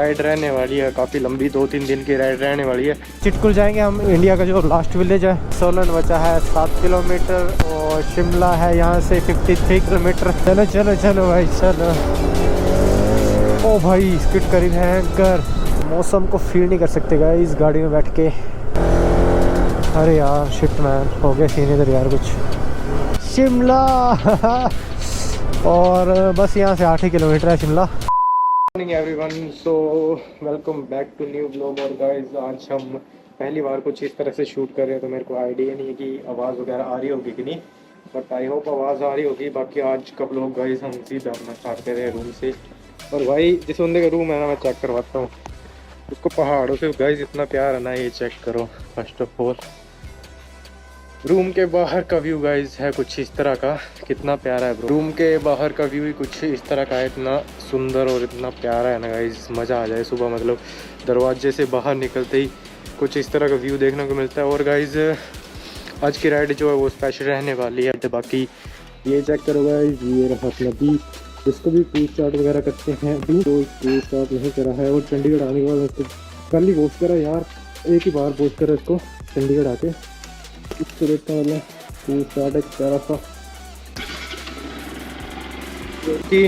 Ride रहने वाली है, काफ़ी लंबी 2-3 दिन की राइड रहने वाली है। चिटकुल जाएंगे हम। इंडिया का जो लास्ट विलेज है। सोलन बचा है 7 किलोमीटर और शिमला है यहाँ से 53 किलोमीटर। चलो चलो चलो भाई चलो। ओ भाई स्किड करी भयंकर। मौसम को फील नहीं कर सकते गाइस इस गाड़ी में बैठ के। अरे यार शिट मैन, हो गया सीन इधर यार कुछ। शिमला और बस यहाँ से 8 ही किलोमीटर है Shimla. Morning everyone, so welcome back to new blog. और गाइस आज हम पहली बार कुछ इस तरह से शूट कर रहे हैं, तो मेरे को आइडिया नहीं है कि आवाज़ वगैरह आ रही होगी कि नहीं, बट आई होप आवाज़ आ रही होगी। बाकी आज का ब्लॉग गाइस हम सीधा अपना स्टार्ट कर रहे हैं रूम से। और भाई जिस बंदे का रूम है ना, मैं चेक करवाता हूँ उसको। पहाड़ों से गाइस इतना प्यार है ना, ये चेक करो। फर्स्ट ऑफ ऑल रूम के बाहर का व्यू गाइस है कुछ इस तरह का। कितना प्यारा है ब्रो, रूम के बाहर का व्यू ही कुछ इस तरह का है। इतना सुंदर और इतना प्यारा है ना गाइस, मज़ा आ जाए। सुबह मतलब दरवाजे से बाहर निकलते ही कुछ इस तरह का व्यू देखने को मिलता है। और गाइस आज की राइड जो है वो स्पेशल रहने वाली है। बाकी ये चेक करो गाइस, ये रहा नदी, जिसको भी पूछ चाट वगैरह करते हैं अभी तो पूछ चाट नहीं करा है। और चंडीगढ़ आने के बाद उसको कल ही पोस्ट करा यार, एक ही बार पोस्ट करा इसको चंडीगढ़ आके। इसको देखते हैं मतलब पूछ चाट एक प्यारा सा। की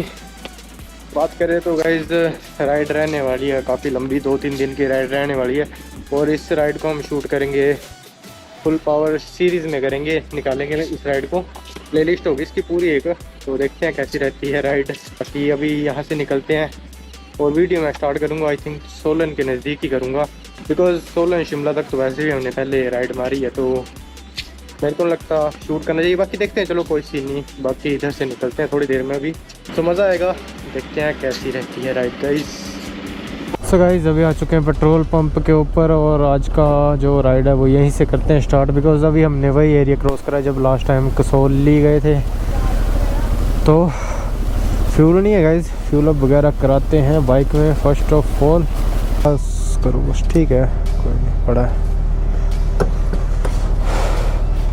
बात करें तो गाइज राइड रहने वाली है, काफ़ी लंबी 2-3 दिन की राइड रहने वाली है। और इस राइड को हम शूट करेंगे फुल पावर सीरीज़ में करेंगे, निकालेंगे इस राइड को। प्लेलिस्ट होगी इसकी पूरी एक, तो देखते हैं कैसी रहती है राइड। बाकी अभी यहाँ से निकलते हैं और वीडियो मैं स्टार्ट करूँगा आई थिंक सोलन के नज़दीक ही करूँगा, बिकॉज सोलन शिमला तक तो वैसे भी हमने पहले राइड मारी है, तो मेरे को लगता शूट करना चाहिए। बाकी देखते हैं, चलो कोई सीन नहीं। बाकी इधर से निकलते हैं थोड़ी देर में अभी, तो मज़ा आएगा। देखते हैं कैसी रहती है राइड गाइस। सो गाइस अभी आ चुके हैं पेट्रोल पंप के ऊपर और आज का जो राइड है वो यहीं से करते हैं स्टार्ट, बिकॉज अभी हमने वही एरिया क्रॉस करा जब लास्ट टाइम कसौली गए थे। तो फ्यूल नहीं है गाइस, फ्यूल अप वगैरह कराते हैं बाइक में फर्स्ट ऑफ ऑल। बस करो बस, ठीक है कोई नहीं पड़ा है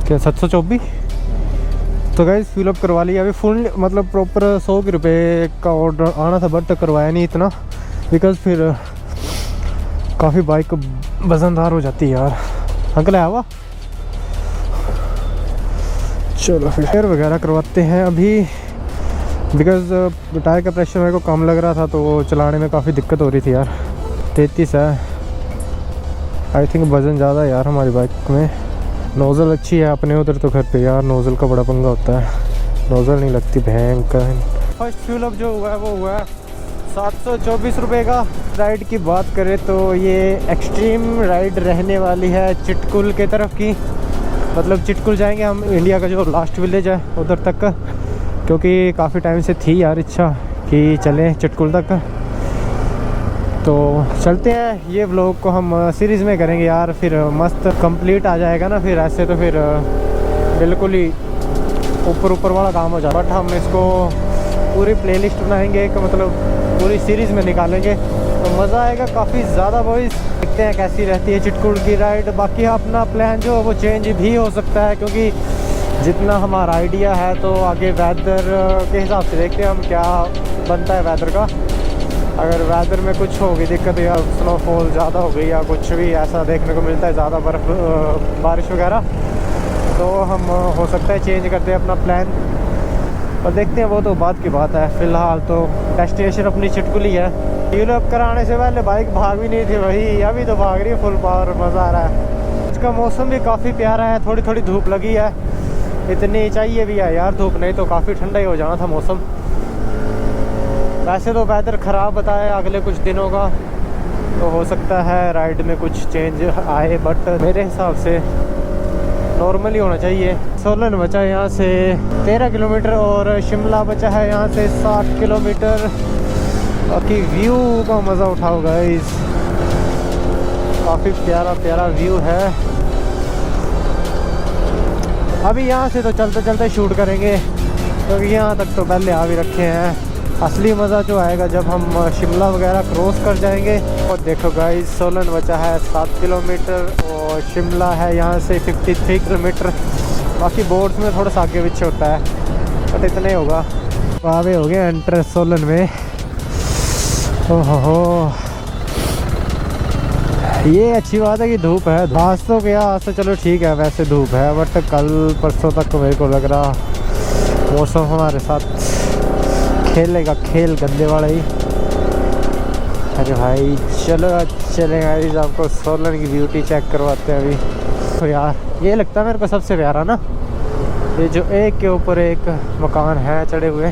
क्या 724। तो गाइस फ्यूल अप करवा लिया अभी फुल, मतलब प्रॉपर 100 रुपये का ऑर्डर आना था बट करवाया नहीं इतना, बिकॉज फिर काफ़ी बाइक वजनदार हो जाती है यार। अंकल है हुआ, चलो फिर वगैरह करवाते हैं अभी, बिकॉज टायर का प्रेशर मेरे को कम लग रहा था तो चलाने में काफ़ी दिक्कत हो रही थी यार। 33 है आई थिंक, वज़न ज़्यादा है यार हमारी बाइक में। नोज़ल अच्छी है अपने उधर, तो घर पे यार नोज़ल का बड़ा पंगा होता है, नोज़ल नहीं लगती भयंकर। फर्स्ट फ्यूल अप जो हुआ है वो हुआ है 724 रुपये का। राइड की बात करें तो ये एक्सट्रीम राइड रहने वाली है चिटकुल के तरफ की, मतलब चिटकुल जाएंगे हम। इंडिया का जो लास्ट विलेज है उधर तक, क्योंकि काफ़ी टाइम से थी यार इच्छा कि चलें चिटकुल तक, तो चलते हैं। ये व्लॉग को हम सीरीज़ में करेंगे यार, फिर मस्त कंप्लीट आ जाएगा ना फिर, ऐसे तो फिर बिल्कुल ही ऊपर वाला काम हो जाए। बट हम इसको पूरी प्लेलिस्ट बनाएंगे, एक मतलब पूरी सीरीज़ में निकालेंगे तो मज़ा आएगा काफ़ी ज़्यादा बॉयज़। देखते हैं कैसी रहती है चिटकुल की राइड। बाकी अपना प्लान जो है वो चेंज भी हो सकता है, क्योंकि जितना हमारा आइडिया है तो आगे वेदर के हिसाब से देखते हैं हम क्या बनता है वेदर का। अगर वेदर में कुछ होगी दिक्कत या स्नोफॉल ज़्यादा हो गई या कुछ भी ऐसा देखने को मिलता है, ज़्यादा बर्फ़ बारिश वगैरह, तो हम हो सकता है चेंज करते हैं अपना प्लान। और देखते हैं, वो तो बात की बात है। फ़िलहाल तो डेस्टिनेशन अपनी चिटकुल ही है। फ्यूल अप कराने से पहले बाइक भाग भी नहीं थी वही, अभी तो भाग रही है फुल पावर, मज़ा आ रहा है। इसका मौसम भी काफ़ी प्यारा है, थोड़ी थोड़ी धूप लगी है, इतनी चाहिए भी है यार धूप, नहीं तो काफ़ी ठंडा ही हो जाना था मौसम। वैसे तो वेदर ख़राब बताया अगले कुछ दिनों का, तो हो सकता है राइड में कुछ चेंज आए, बट मेरे हिसाब से नॉर्मल ही होना चाहिए। सोलन बचा है यहाँ से 13 किलोमीटर और शिमला बचा है यहाँ से 60 किलोमीटर। बाकी व्यू का मज़ा उठाओ गाइस, काफ़ी प्यारा प्यारा व्यू है। अभी यहाँ से तो चलते चलते शूट करेंगे, क्योंकि यहाँ तक तो पहले आ भी रखे हैं। असली मज़ा जो आएगा जब हम शिमला वगैरह क्रॉस कर जाएंगे। और देखो गाइस सोलन बचा है 7 किलोमीटर और शिमला है यहाँ से 53 किलोमीटर। बाकी बोर्ड्स में थोड़ा सा आगे पीछे होता है, बट इतना ही होगा। आगे हो गए एंटर सोलन में। ओहो ये अच्छी बात है कि धूप है। आज तो क्या, आज तो चलो ठीक है वैसे धूप है, बट कल परसों तक मेरे को लग रहा मौसम हमारे साथ खेलेगा खेल गंदे वाला ही। अरे भाई चलो चलेगा, आपको सोलन की ब्यूटी चेक करवाते हैं अभी। तो यार ये लगता है मेरे को सबसे प्यारा ना, ये जो एक के ऊपर एक मकान है चढ़े हुए,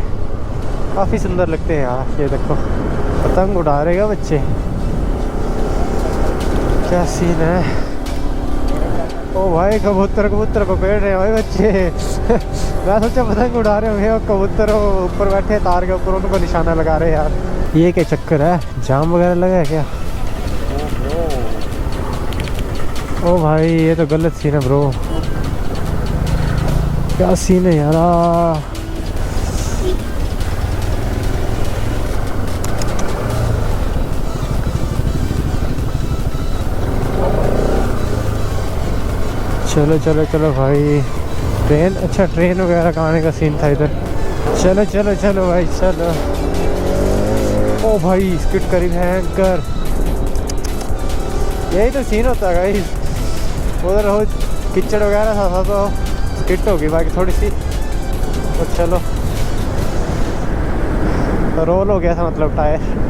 काफ़ी सुंदर लगते हैं यार। ये देखो पतंग उड़ा रहे हैं बच्चे, क्या सीन है। ओ भाई कबूतर कबूतर को पेड़ रहे हैं भाई बच्चे। मैं सोचा पतंग उड़ा रहे होंगे और कबूतर ऊपर बैठे तार के ऊपर, उनको निशाना लगा रहे हैं यार। ये क्या चक्कर है, जाम वगैरह लगा है क्या? ओ भाई ये तो गलत सीन है ब्रो, क्या सीन है यार। चलो चलो चलो भाई, ट्रेन, अच्छा ट्रेन वगैरह का आने का सीन था इधर। चलो चलो चलो भाई चलो। ओ भाई स्किट करी भयंकर, यही तो सीन होता है गाइस। उधर रोज कीचड़ वगैरह था तो स्किट होगी बाकी थोड़ी सी। तो चलो रोल हो गया था मतलब टायर।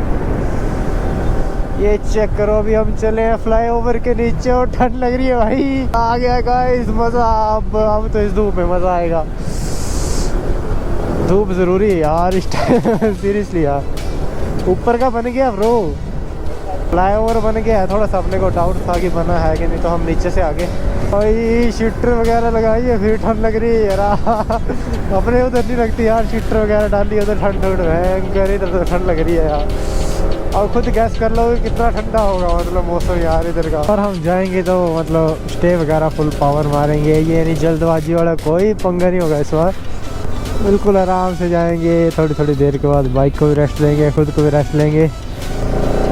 ये चेक करो, अभी हम चले हैं फ्लाईओवर के नीचे और ठंड लग रही है भाई। आ गया गाइस मज़ा, अब तो इस धूप में मज़ा आएगा। धूप ज़रूरी है यार इस टाइम। सीरियसली यार, ऊपर का बन गया ब्रो, फ्लाईओवर बन गया है। थोड़ा सा अपने को डाउट था कि बना है कि नहीं, तो हम नीचे से आगे भाई शीटर वगैरह लगाई है, फिर ठंड लग रही है यार। अपने उधर नहीं लगती यार, शीटर वगैरह डाली उधर ठंड भयंकर, इधर तो ठंड लग रही है यार। और खुद गैस कर लो कितना ठंडा होगा मतलब मौसम यार इधर का। और हम जाएंगे तो मतलब स्टे वगैरह फुल पावर मारेंगे, ये नहीं जल्दबाजी वाला कोई पंगा नहीं होगा इस बार। बिल्कुल आराम से जाएंगे, थोड़ी थोड़ी देर के बाद बाइक को भी रेस्ट देंगे, खुद को भी रेस्ट लेंगे।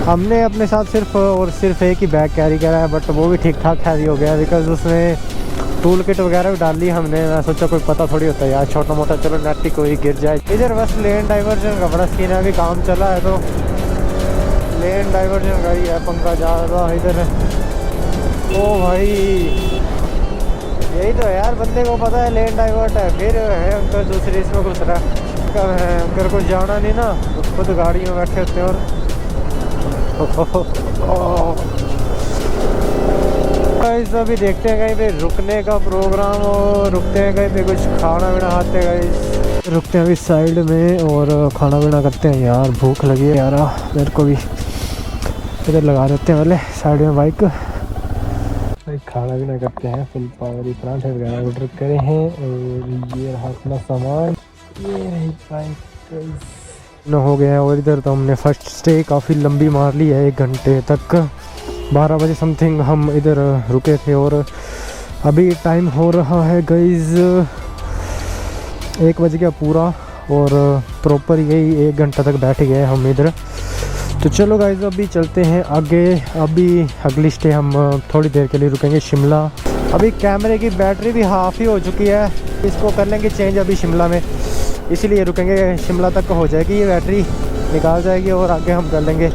हमने अपने साथ सिर्फ एक ही बैग कैरी करा है, बट वो भी ठीक ठाक हैवी हो गया, बिकॉज उसमें टूल किट वगैरह भी डाल ली हमने। मैं सोचा कोई पता थोड़ी होता है यार, छोटा मोटा चलो नेट कोई गिर जाए। इधर बस लेन डाइवर्जन का बड़ा सीन है, अभी काम चला है तो लेन डाइवर्जन का ही है पंखा ज़्यादा इधर। ओ भाई यही तो है यार, बंदे को पता है लेन डाइवर्ट है, फिर है अंकल दूसरी इसमें घुस रहा है। अंकल को जाना नहीं ना, खुद गाड़ी में बैठे होते हैं। और अभी देखते हैं कहीं पे रुकने का प्रोग्राम, और रुकते हैं कहीं पे कुछ खाना पीना खाते हैं गाइस। रुकते हैं अभी साइड में और खाना पीना करते हैं यार, भूख लगी है यार मेरे को भी। इधर लगा देते हैं पहले साइड में बाइक, खाना पीना करते हैं। फुल पावर पराठे वगैरह ऑर्डर करे हैं, और ये रहा अपना सामान, ये रही बाइक न हो गया। और इधर तो हमने फर्स्ट स्टे काफ़ी लंबी मार ली है, 1 घंटे तक। 12 बजे समथिंग हम इधर रुके थे, और अभी टाइम हो रहा है गाइस 1 बज गया पूरा, और प्रॉपर यही 1 घंटा तक बैठ गए हम इधर। तो चलो गाइस अभी चलते हैं आगे। अभी अगली स्टे हम थोड़ी देर के लिए रुकेंगे शिमला। अभी कैमरे की बैटरी भी हाफ़ ही हो चुकी है, इसको कर लेंगे चेंज अभी शिमला में, इसीलिए रुकेंगे। शिमला तक हो जाएगी ये बैटरी, निकाल जाएगी और आगे हम कर लेंगे।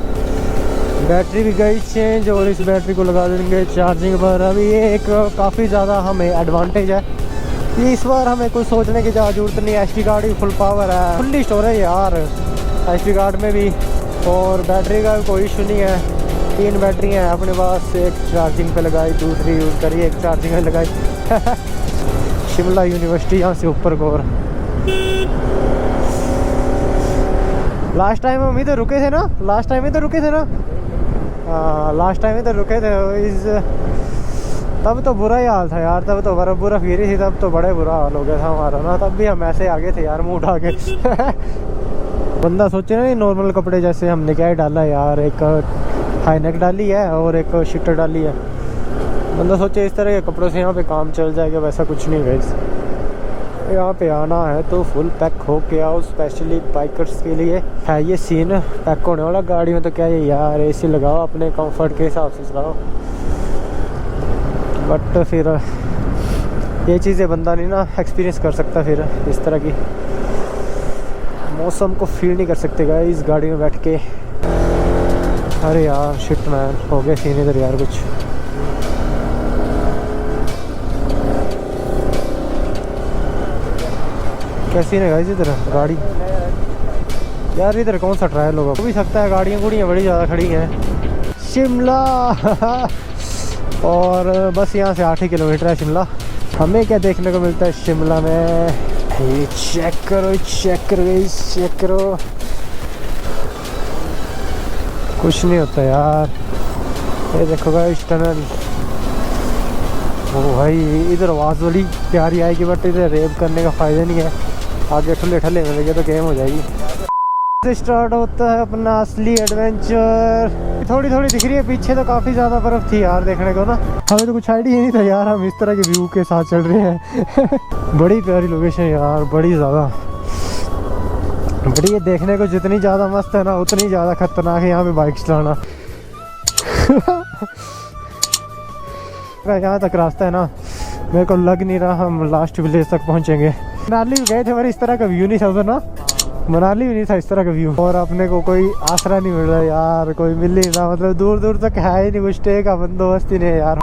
बैटरी भी गई चेंज, और इस बैटरी को लगा देंगे चार्जिंग पर। अभी ये एक काफ़ी ज़्यादा हमें एडवांटेज है, ये इस बार हमें कुछ सोचने की ज़रूरत नहीं है। SD कार्ड भी फुल पावर है, फुल्ली स्टोरेज यार SD कार्ड में भी, और बैटरी का कोई इशू नहीं है। 3 बैटरी हैं अपने पास, एक चार्जिंग पे लगाई, दूसरी यूज़ करी, एक चार्जिंग पे लगाई। शिमला यूनिवर्सिटी यहाँ से ऊपर को। और लास्ट टाइम हम इधर रुके थे ना, लास्ट टाइम इधर रुके थे इस, तब तो बुरा ही हाल था यार, तब तो बर्फ़ गिरी थी, तब तो बड़े बुरा हाल हो गया था हमारा ना। तब भी हम ऐसे आगे थे यार, मुँह उठा के। बंदा सोचे ना नॉर्मल कपड़े जैसे हमने क्या ही डाला है यार, एक हाई नेक डाली है और एक शिटर डाली है। बंदा सोचे इस तरह के कपड़ों से यहाँ पे काम चल जाएगा, वैसा कुछ नहीं गाइस। यहाँ पे आना है तो फुल पैक हो के आओ, स्पेशली बाइकर्स के लिए है ये सीन पैक होने वाला। गाड़ी में तो क्या है यार, AC लगाओ, अपने कंफर्ट के हिसाब से चलाओ, बट फिर ये चीज़ें बंदा नहीं ना एक्सपीरियंस कर सकता, फिर इस तरह की मौसम को फील नहीं कर सकते गाइस गाड़ी में बैठ के। अरे यार शिट मैन, हो गया सीन इधर यार कुछ। क्या सीन है गाइस इधर गाड़ी? यार इधर कौन सा ट्रायल होगा? हो भी सकता है, गाड़ियाँ गुड़ियाँ बड़ी ज़्यादा खड़ी हैं। शिमला और बस यहाँ से 8 ही किलोमीटर है शिमला। हमें क्या देखने को मिलता है शिमला में? ये चेक करो, चेक करो गाइस, चेक करो। कुछ नहीं होता यार। ये देखो गाइस टनल। ओ भाई इधर आवाज़ बड़ी प्यारी आएगी, बट इधर रेप करने का फ़ायदा नहीं है। आगे ठुले ठले मिल गए तो गेम हो जाएगी। से स्टार्ट होता है अपना असली एडवेंचर। थोड़ी थोड़ी दिख रही है पीछे, तो काफ़ी ज़्यादा बर्फ़ थी यार देखने को ना। हमें तो कुछ आइडिया नहीं था यार, हम इस तरह के व्यू के साथ चल रहे हैं। बड़ी प्यारी लोकेशन यार, बड़ी ज़्यादा। बट ये देखने को जितनी ज़्यादा मस्त है ना, उतनी ज़्यादा खतरनाक है यहाँ पे बाइक चलाना। यहाँ तक रास्ता है ना, मेरे को लग नहीं रहा हम लास्ट विलेज तक पहुँचेंगे। मनाली भी गए थे पर इस तरह का व्यू नहीं था उधर ना, मनाली भी नहीं था इस तरह का व्यू। और अपने को कोई आसरा नहीं मिल रहा यार, कोई मिल नहीं रहा, मतलब दूर दूर तक है ही नहीं कुछ, स्टे का बंदोबस्त ही नहीं है यार।